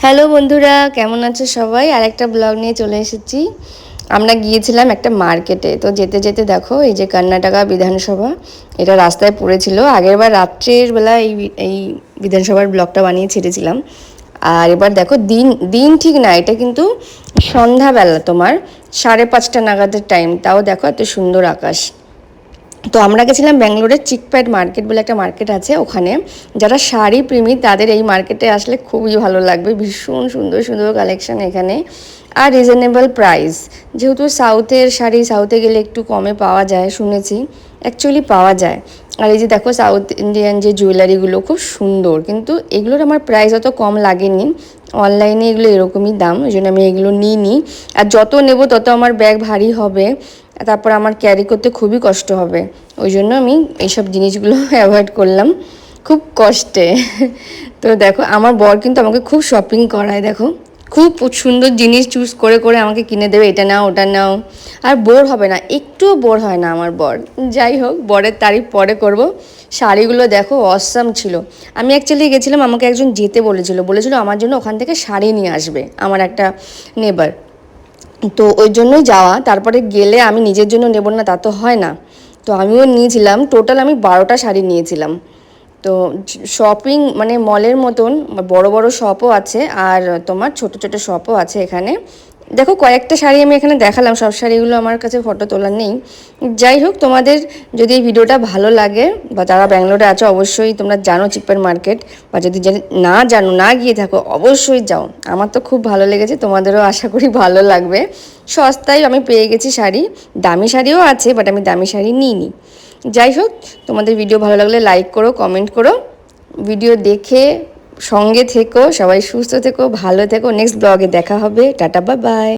Hello বন্ধুরা, কেমন আছো সবাই? আর একটা ব্লগ নিয়ে চলে এসেছি। আমরা গিয়েছিলাম একটা মার্কেটে। তো যেতে যেতে দেখো এই যে কর্ণাটকা বিধানসভা, এটা রাস্তায় পড়েছিল। আগেরবার রাত্রের বেলা এই বিধানসভার ব্লগটা বানিয়ে ছেড়েছিলাম। আর এবার দেখো দিন দিন ঠিক না, এটা কিন্তু সন্ধ্যাবেলা, তোমার 5:30 নাগাদের টাইম। তাও দেখো এত সুন্দর আকাশ। তো আমরা গেছিলাম ব্যাঙ্গালোরের চিকপ্যাড মার্কেট বলে একটা মার্কেট আছে, ওখানে যারা শাড়ি প্রেমী তাদের এই মার্কেটে আসলে খুবই ভালো লাগবে। ভীষণ সুন্দর সুন্দর কালেকশন এখানে, আর রিজনেবল প্রাইস। যেহেতু সাউথের শাড়ি, সাউথে গেলে একটু কমে পাওয়া যায় শুনেছি, অ্যাকচুয়ালি পাওয়া যায়। আর এই যে দেখো সাউথ ইন্ডিয়ান যে জুয়েলারিগুলো খুব সুন্দর, কিন্তু এগুলোর আমার প্রাইস অত কম লাগেনি। অনলাইনে এগুলো এরকমই দাম, ওই জন্য আমি এগুলো নিইনি। আর যত নেব তত আমার ব্যাগ ভারী হবে, তারপর আমার ক্যারি করতে খুবই কষ্ট হবে। ওই জন্য আমি এইসব জিনিসগুলো অ্যাভয়েড করলাম খুব কষ্টে। তো দেখো আমার বর কিন্তু আমাকে খুব শপিং করায়, দেখো খুব সুন্দর জিনিস চুজ করে করে আমাকে কিনে দেবে, এটা নাও ওটা নাও। আর বোর হবে না, একটুও বোর হয় না আমার বর। যাই হোক, বরের তারিফ পরে করব। শাড়িগুলো দেখো অসাম ছিল। আমি অ্যাকচুয়ালি গেছিলাম, আমাকে একজন যেতে বলেছিল আমার জন্য ওখান থেকে শাড়ি নিয়ে আসবে, আমার একটা নেবার। তো ওই জন্যই যাওয়া। তারপরে গেলে আমি নিজের জন্য নেব না তা তো হয় না। তো আমিও নিয়েছিলাম, টোটাল আমি 12টা শাড়ি নিয়েছিলাম। তো শপিং মানে মলের মতন বড় বড় শপও আছে, আর তোমার ছোট ছোট শপও আছে এখানে। দেখো কয়েকটা শাড়ি আমি এখানে দেখালাম, সব শাড়িগুলো আমার কাছে ফটো তোলা নেই। যাই হোক, তোমাদের যদি এই ভিডিওটা ভালো লাগে বা যারা ব্যাঙ্গালোরে আছো অবশ্যই তোমরা জানো চিকপ্যাড মার্কেট, বা যদি না জানো, না গিয়ে থাকো, অবশ্যই যাও। আমার তো খুব ভালো লেগেছে, তোমাদেরও আশা করি ভালো লাগবে। সস্তায় আমি পেয়ে গেছি শাড়ি, দামি শাড়িও আছে বাট আমি দামি শাড়ি নিইনি। যাই হোক, তোমাদের ভিডিও ভালো লাগলে লাইক করো, কমেন্ট করো, ভিডিও দেখে সঙ্গে থেকো, সবাই সুস্থ থেকো, ভালো থেকো। নেক্সট ব্লগে দেখা হবে। Tata, bye bye.